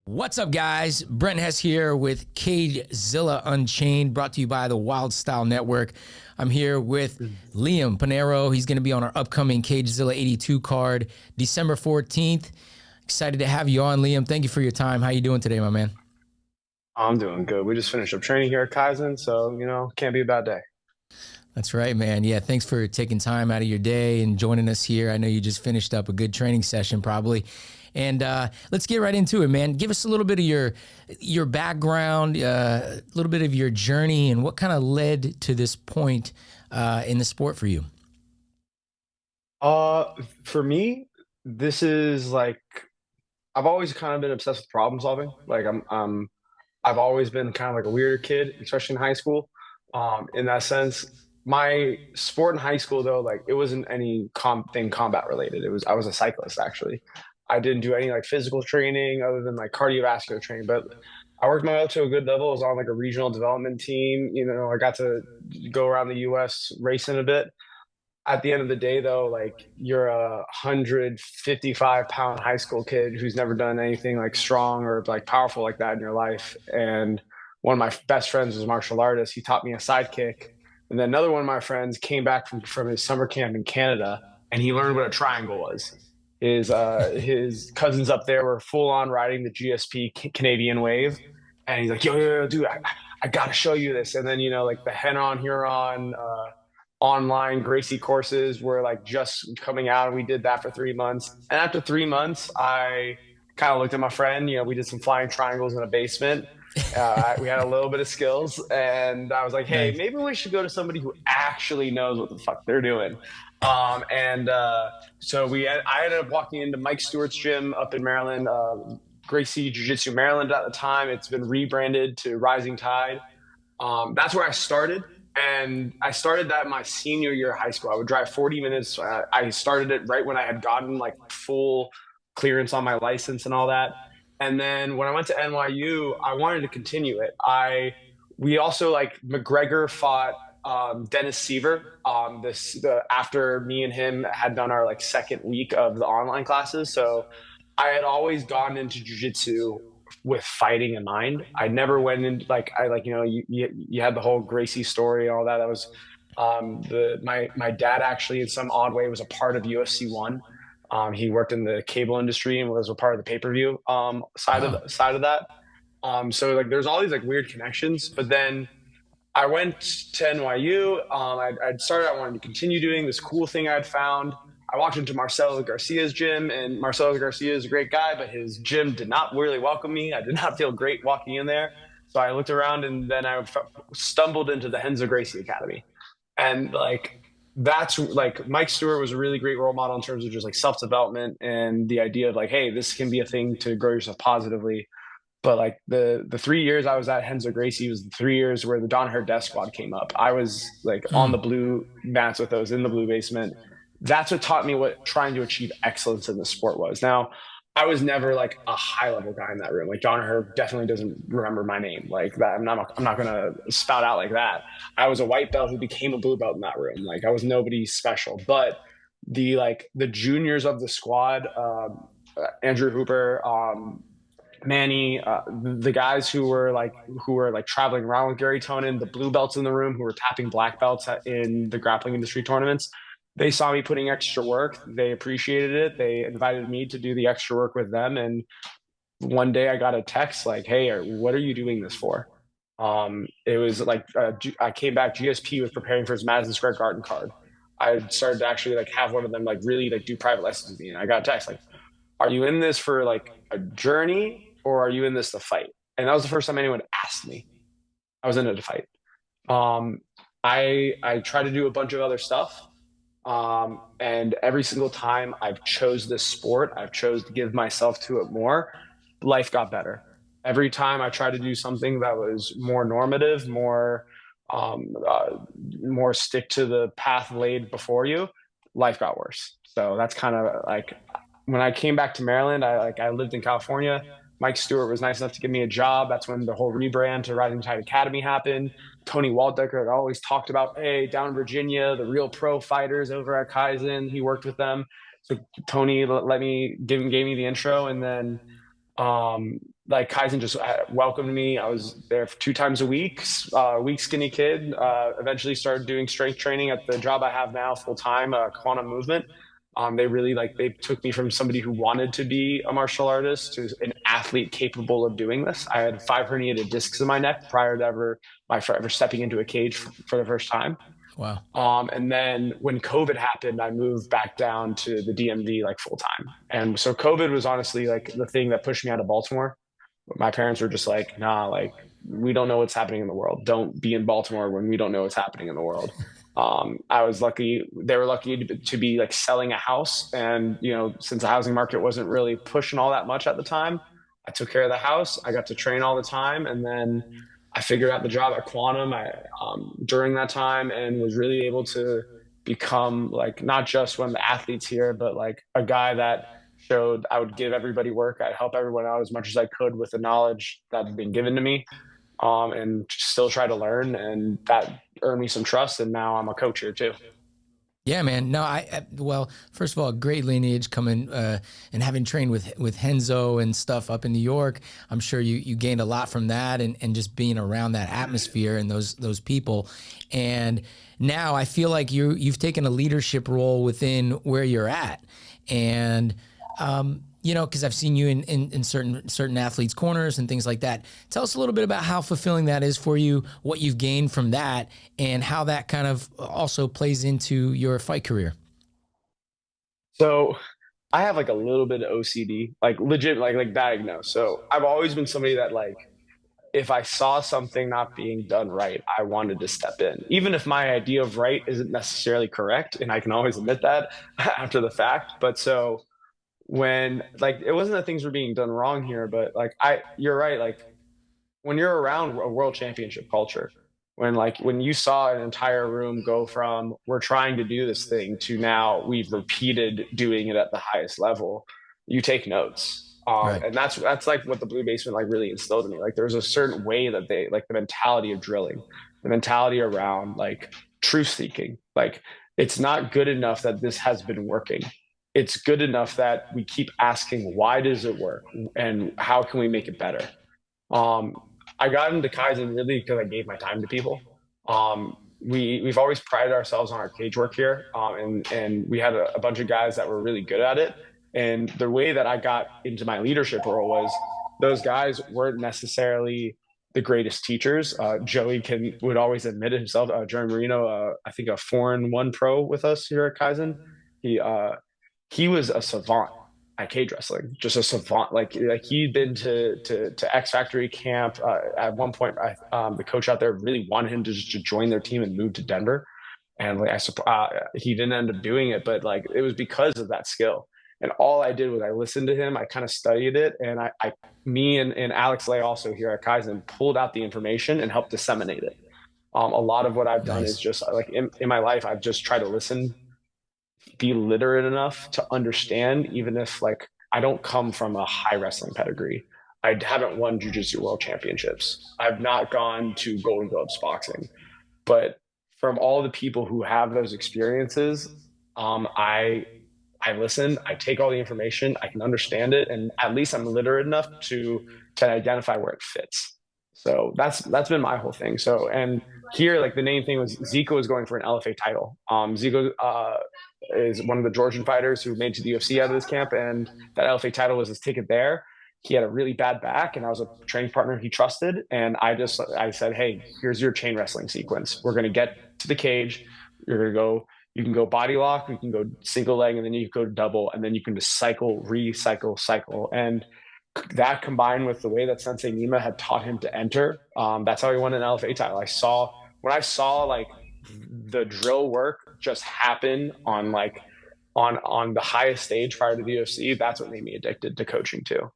What's up, guys? Brent Hess here with Cagezilla Unchained, brought to you by the Wild Style Network. I'm here with Liam Panero. He's going to be on our upcoming Cagezilla 82 card, December 14th. Excited to have you on, Liam. Thank you for your time. How you doing today, my man? I'm doing good. We just finished up training here at Kaizen, so can't be a bad day. That's right, man. Yeah, thanks for taking time out of your day and joining us here. I know you just finished up a good training session probably. And let's get right into it, man. Give us a little bit of your background, a little bit of your journey, and what kind of led to this point in the sport for you. For me, this is like I've always kind of been obsessed with problem solving. I've always been kind of like a weirder kid, especially in high school. In that sense, my sport in high school though, like it wasn't anything combat related. I was a cyclist actually. I didn't do any like physical training other than like cardiovascular training, but I worked my way up to a good level. I was on like a regional development team. I got to go around the US racing a bit. At the end of the day though, like you're 155-pound high school kid who's never done anything like strong or like powerful like that in your life. And one of my best friends was a martial artist. He taught me a sidekick. And then another one of my friends came back from his summer camp in Canada, and he learned what a triangle was. His cousins up there were full on riding the GSP Canadian wave, and he's like, yo, dude, I gotta show you this. And then like the Henan Huron online Gracie courses were like just coming out, and we did that for 3 months. And after 3 months, I kind of looked at my friend. We did some flying triangles in a basement. We had a little bit of skills, and I was like, hey, Nice. maybe we should go to somebody who actually knows what the fuck they're doing. I ended up walking into Mike Stewart's gym up in Maryland, Gracie Jiu-Jitsu Maryland at the time. It's been rebranded to Rising Tide. That's where I started. And I started that my senior year of high school. I would drive 40 minutes. I started it right when I had gotten like full clearance on my license and all that. And then when I went to NYU, I wanted to continue it. We also like McGregor fought Dennis Seaver. After me and him had done our like second week of the online classes. So I had always gone into jujitsu with fighting in mind. I never went in like you had the whole Gracie story and all that. That was my dad actually in some odd way was a part of UFC one. He worked in the cable industry and was a part of the pay-per-view Wow. side of that. So like there's all these like weird connections. But then I went to NYU. I'd started. I wanted to continue doing this cool thing I'd found. I walked into Marcelo Garcia's gym, and Marcelo Garcia is a great guy, but his gym did not really welcome me. I did not feel great walking in there. So I looked around, and then I stumbled into the Renzo Gracie Academy. And like that's like Mike Stewart was a really great role model in terms of just like self development and the idea of like, hey, this can be a thing to grow yourself positively. But like the 3 years I was at Renzo Gracie was the 3 years where the Don Hurt Death Squad came up. I was like on the Mm. blue mats with those in the blue basement. That's what taught me what trying to achieve excellence in the sport was. Now, I was never like a high level guy in that room. Like Don Hurt definitely doesn't remember my name like that. I'm not gonna spout out like that. I was a white belt who became a blue belt in that room. Like I was nobody special. But the juniors of the squad, Andrew Hooper, Manny, the guys who were like traveling around with Gary Tonin, the blue belts in the room who were tapping black belts in the grappling industry tournaments. They saw me putting extra work. They appreciated it. They invited me to do the extra work with them. And one day I got a text like, "Hey, what are you doing this for?" It was like I came back. GSP was preparing for his Madison Square Garden card. I started to actually like have one of them like really like do private lessons with me, and I got a text like, are you in this for like a journey or are you in this to fight? And that was the first time anyone asked me. I was in it to fight. Um, I tried to do a bunch of other stuff. And every single time I've chose this sport, I've chose to give myself to it more. Life got better. Every time I tried to do something that was more normative, um, uh, more stick to the path laid before you, life got worse. So that's kind of like when I came back to Maryland, I lived in California. Mike Stewart was nice enough to give me a job. That's when the whole rebrand to Rising Tide Academy happened. Tony Waldecker had always talked about, hey, down in Virginia, the real pro fighters over at Kaizen. He worked with them. So Tony let me gave me the intro, and then like Kaizen just welcomed me. I was there for 2 times a week, weak, skinny kid. Eventually started doing strength training at the job I have now full time, quantum movement. They really like they took me from somebody who wanted to be a martial artist to an athlete capable of doing this. I had 5 herniated discs in my neck prior to ever stepping into a cage for the first time. Wow. And then when COVID happened, I moved back down to the DMV like full time. And so COVID was honestly like the thing that pushed me out of Baltimore. My parents were just like, nah, like we don't know what's happening in the world. Don't be in Baltimore when we don't know what's happening in the world. I was lucky; they were lucky to be like selling a house, and since the housing market wasn't really pushing all that much at the time, I took care of the house. I got to train all the time, and then I figured out the job at Quantum during that time, and was really able to become like not just one of the athletes here, but like a guy that showed I would give everybody work. I'd help everyone out as much as I could with the knowledge that had been given to me, and still try to learn. And that earned me some trust. And now I'm a coach here too. Yeah, man. No, well, first of all, great lineage coming and having trained with Henzo and stuff up in New York. I'm sure you gained a lot from that and just being around that atmosphere and those people. And now I feel like you've taken a leadership role within where you're at. And because I've seen you in certain athletes' corners and things like that. Tell us a little bit about how fulfilling that is for you, what you've gained from that, and how that kind of also plays into your fight career. So I have like a little bit of OCD, like legit, like diagnosed. So I've always been somebody that like if I saw something not being done right, I wanted to step in, even if my idea of right isn't necessarily correct, and I can always admit that after the fact. But so when like it wasn't that things were being done wrong here, but like you're right, like when you're around a world championship culture, when you saw an entire room go from we're trying to do this thing to now we've repeated doing it at the highest level, you take notes. Right. And that's like what the blue basement like really instilled in me. Like there's a certain way that they like the mentality of drilling, the mentality around like truth seeking. Like it's not good enough that this has been working. It's good enough that we keep asking why does it work and how can we make it better. Um, I got into Kaizen really because I gave my time to people. We've always prided ourselves on our cage work here, and we had a bunch of guys that were really good at it. And the way that I got into my leadership role was those guys weren't necessarily the greatest teachers. Joey would always admit it himself. Joey Marino, I think a 4-1 pro with us here at Kaizen. He he was a savant at cage wrestling, just a savant. Like he'd been to X Factory camp. At one point, the coach out there really wanted him to join their team and move to Denver, and like he didn't end up doing it, but like it was because of that skill. And all I did was I listened to him, I kind of studied it, and me and Alex Lay also here at Kaizen pulled out the information and helped disseminate it. A lot of what I've done is Nice. just like in my life, I've just tried to listen, be literate enough to understand, even if like I don't come from a high wrestling pedigree. I haven't won Jiu-Jitsu world championships. I've not gone to Golden Gloves boxing, but from all the people who have those experiences, I listen, I take all the information, I can understand it, and at least I'm literate enough to identify where it fits. So that's been my whole thing. So and here, like the main thing was Zico was going for an LFA title. Zico is one of the Georgian fighters who made it to the UFC out of this camp, and that LFA title was his ticket there. He had a really bad back, and I was a training partner he trusted. And I said, hey, here's your chain wrestling sequence. We're gonna get to the cage. You're gonna go. You can go body lock, you can go single leg, and then you can go double, and then you can just cycle, recycle, cycle. And that combined with the way that Sensei Nima had taught him to enter, that's how he won an LFA title. When I saw like the drill work just happen on like on the highest stage prior to the UFC, that's what made me addicted to coaching too.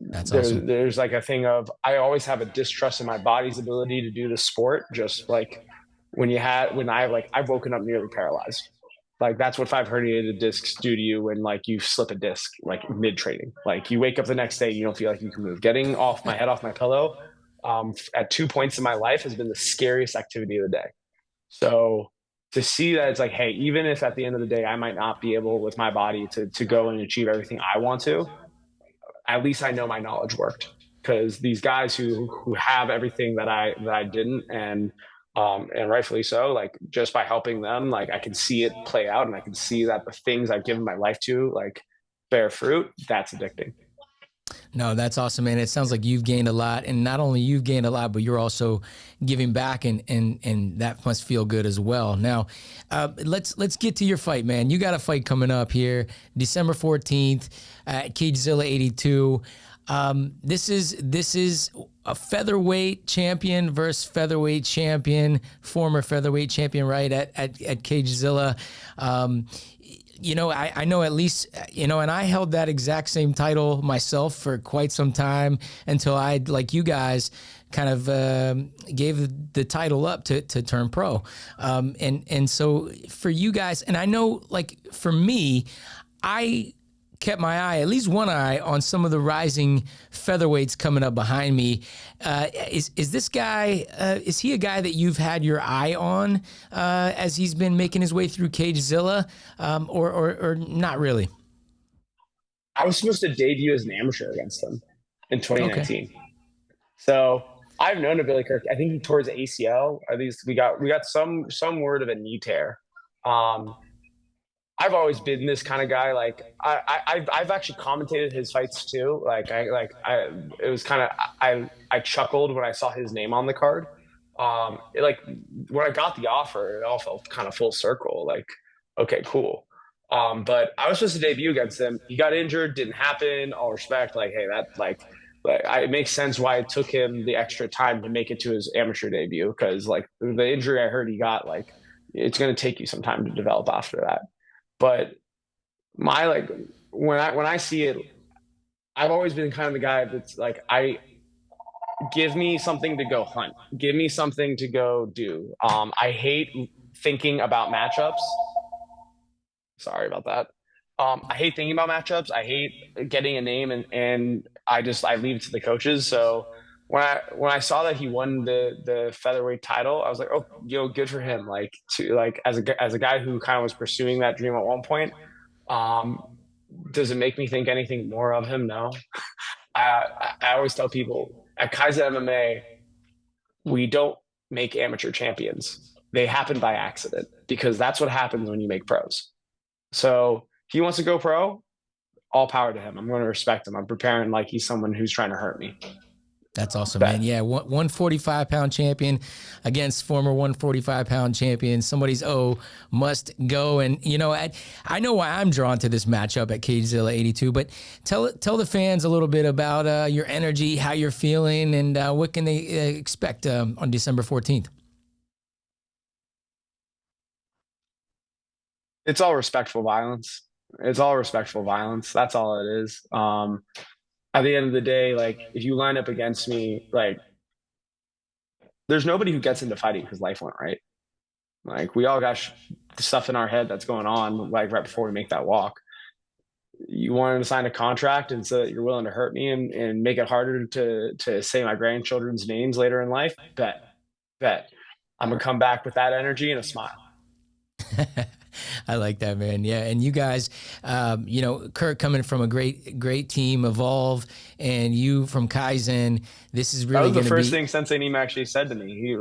That's awesome. There's like a thing of I always have a distrust in my body's ability to do the sport, just like I've woken up nearly paralyzed. Like that's what 5 herniated discs do to you when like you slip a disc like mid training. Like you wake up the next day, you don't feel like you can move. Getting off my head off my pillow at 2 points in my life has been the scariest activity of the day. So to see that it's like, hey, even if at the end of the day I might not be able with my body to go and achieve everything I want to, at least I know my knowledge worked. Because these guys who have everything that I didn't, and rightfully so, like just by helping them, like I can see it play out, and I can see that the things I've given my life to like bear fruit. That's addicting. No, that's awesome, man. It sounds like you've gained a lot, and not only you've gained a lot, but you're also giving back, and that must feel good as well. Now, let's get to your fight, man. You got a fight coming up here, December 14th at Cagezilla 82. This is a featherweight champion versus featherweight champion, former featherweight champion, right, at Cagezilla. I know at least, and I held that exact same title myself for quite some time until I, like you guys, kind of gave the title up to turn pro. And so for you guys, and I know, like, for me, I kept my eye, at least one eye, on some of the rising featherweights coming up behind me. Is this guy, is he a guy that you've had your eye on as he's been making his way through Cagezilla, or not really? I was supposed to debut as an amateur against him in 2019. Okay. So I've known of Billy Kirk. I think he tore his ACL. At least we got some word of a knee tear. I've always been this kind of guy. Like I've actually commentated his fights too. It was kind of, I chuckled when I saw his name on the card. Like when I got the offer, it all felt kind of full circle. Like, okay, cool. But I was supposed to debut against him. He got injured, didn't happen. All respect. Like, hey, it makes sense why it took him the extra time to make it to his amateur debut. Cause like the injury I heard he got, like, it's going to take you some time to develop after that. But when I see it, I've always been kind of the guy that's like, give me something to go hunt, give me something to go do. I hate thinking about matchups. Sorry about that. I hate thinking about matchups. I hate getting a name, and I leave it to the coaches. So when I saw that he won the featherweight title, I was like, oh, good for him. Like, as a guy who kind of was pursuing that dream at one point, does it make me think anything more of him? No. I always tell people at Kaizen MMA, we don't make amateur champions. They happen by accident, because that's what happens when you make pros. So he wants to go pro, all power to him. I'm going to respect him. I'm preparing like he's someone who's trying to hurt me. That's awesome, man. Yeah, 145-pound champion against former 145-pound champion. Somebody's must go. And, I know why I'm drawn to this matchup at Cagezilla 82, but tell the fans a little bit about your energy, how you're feeling, and what can they expect on December 14th. It's all respectful violence. It's all respectful violence. That's all it is. At the end of the day, like, if you line up against me, like, there's nobody who gets into fighting because life went right. Like, we all got stuff in our head that's going on, like, right before we make that walk. You wanted to sign a contract, and so that you're willing to hurt me and make it harder to say my grandchildren's names later in life. Bet. I'm going to come back with that energy and a smile. I like that, man. Yeah. And you guys, Kurt coming from a great team, Evolve, and you from Kaizen, this is really that was the first thing Sensei Nima actually said to me. He,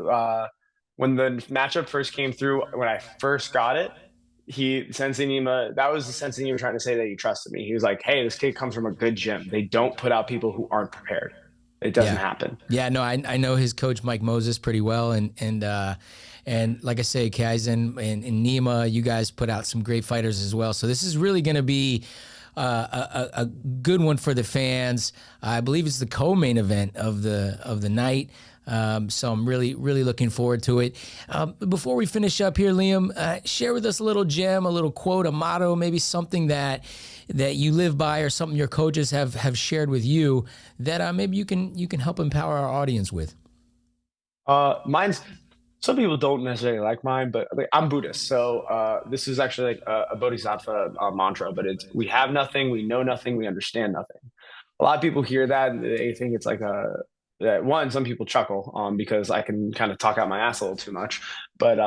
when the matchup first came through, when I first got it, Sensei Nima, that was the Sensei Nima trying to say that he trusted me. He was like, hey, this kid comes from a good gym. They don't put out people who aren't prepared. It doesn't happen. Yeah, no, I know his coach, Mike Moses, pretty well. And like I say, Kaizen and Nima, you guys put out some great fighters as well. So this is really going to be a good one for the fans. I believe it's the co-main event of the night. So I'm really looking forward to it. Before we finish up here, Liam, share with us a little gem, a little quote, a motto, maybe something that you live by, or something your coaches have shared with you that maybe you can help empower our audience with. Mine's, some people don't necessarily like mine, but I'm Buddhist. So this is actually like a bodhisattva mantra, but it's, we have nothing, we know nothing, we understand nothing. A lot of people hear that and they think it's like some people chuckle because I can kind of talk out my ass a little too much. But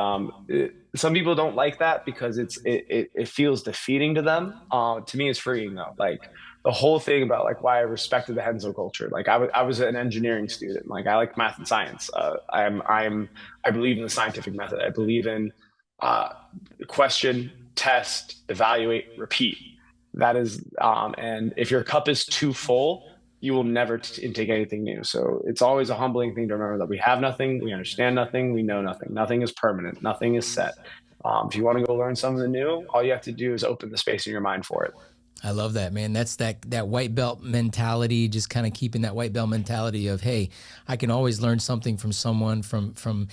some people don't like that because it feels defeating to them. To me, it's freeing though. Like, the whole thing about like why I respected the Henzo culture. Like I was an engineering student. Like I like math and science. I believe in the scientific method. I believe in uh, question, test, evaluate, repeat. That is, and if your cup is too full, you will never intake anything new. So it's always a humbling thing to remember that we have nothing, we understand nothing, we know nothing. Nothing is permanent, nothing is set. If you want to go learn something new, all you have to do is open the space in your mind for it. I love that, man. That's that white belt mentality, just kind of keeping that white belt mentality of, hey, I can always learn something from someone from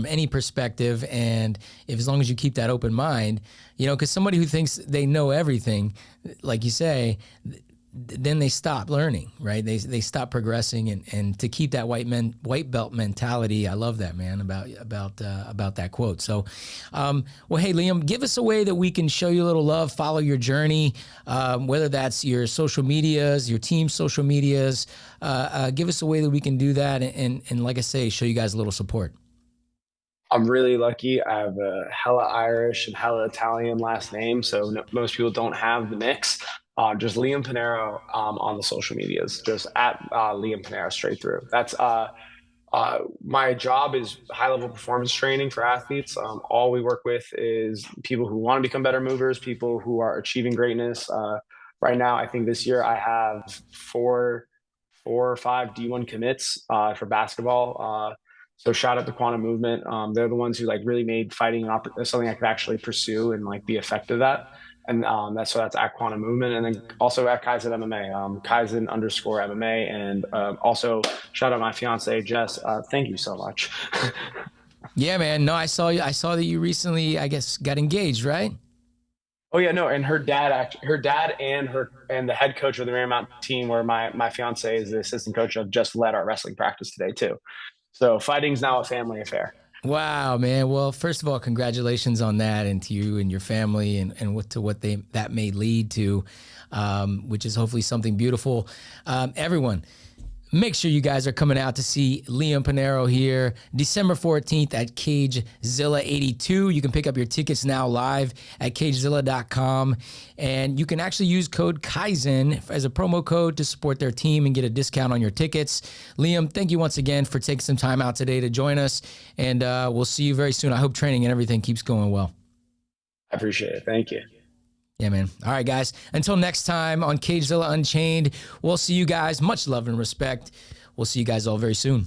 any perspective. And if, as long as you keep that open mind, you know, because somebody who thinks they know everything, like you say, then they stop learning, right? They stop progressing, and to keep that white belt mentality. I love that, man, about that quote. So, well, hey, Liam, give us a way that we can show you a little love, follow your journey, whether that's your social medias, your team's social medias. Give us a way that we can do that, and like I say, show you guys a little support. I'm really lucky. I have a hella Irish and hella Italian last name, so most people don't have the mix. Just Liam Panero on the social medias, just at Liam Panero straight through. That's my job is high level performance training for athletes. All we work with is people who want to become better movers, people who are achieving greatness. Right now, I think this year I have four or five D1 commits for basketball. So shout out to Quantum Movement. They're the ones who like really made fighting something I could actually pursue and like be effective at. And that's at Quantum Movement, and then also at Kaizen MMA, Kaizen _ MMA, and also shout out my fiance Jess. Thank you so much. Yeah, man. No, I saw you. I saw that you recently, I guess, got engaged, right? Oh yeah, no, and her dad and the head coach of the Marymount team, where my fiance is the assistant coach, of just led our wrestling practice today too. So fighting's now a family affair. Wow, man. Well, first of all, congratulations on that, and to you and your family, and what that may lead to, which is hopefully something beautiful. Everyone, make sure you guys are coming out to see Liam Panero here December 14th at Cagezilla 82. You can pick up your tickets now live at cagezilla.com, and you can actually use code Kaizen as a promo code to support their team and get a discount on your tickets. Liam, thank you once again for taking some time out today to join us, and we'll see you very soon. I hope training and everything keeps going well. I appreciate it. Thank you. Yeah, man. All right, guys. Until next time on Cagezilla Unchained, we'll see you guys. Much love and respect. We'll see you guys all very soon.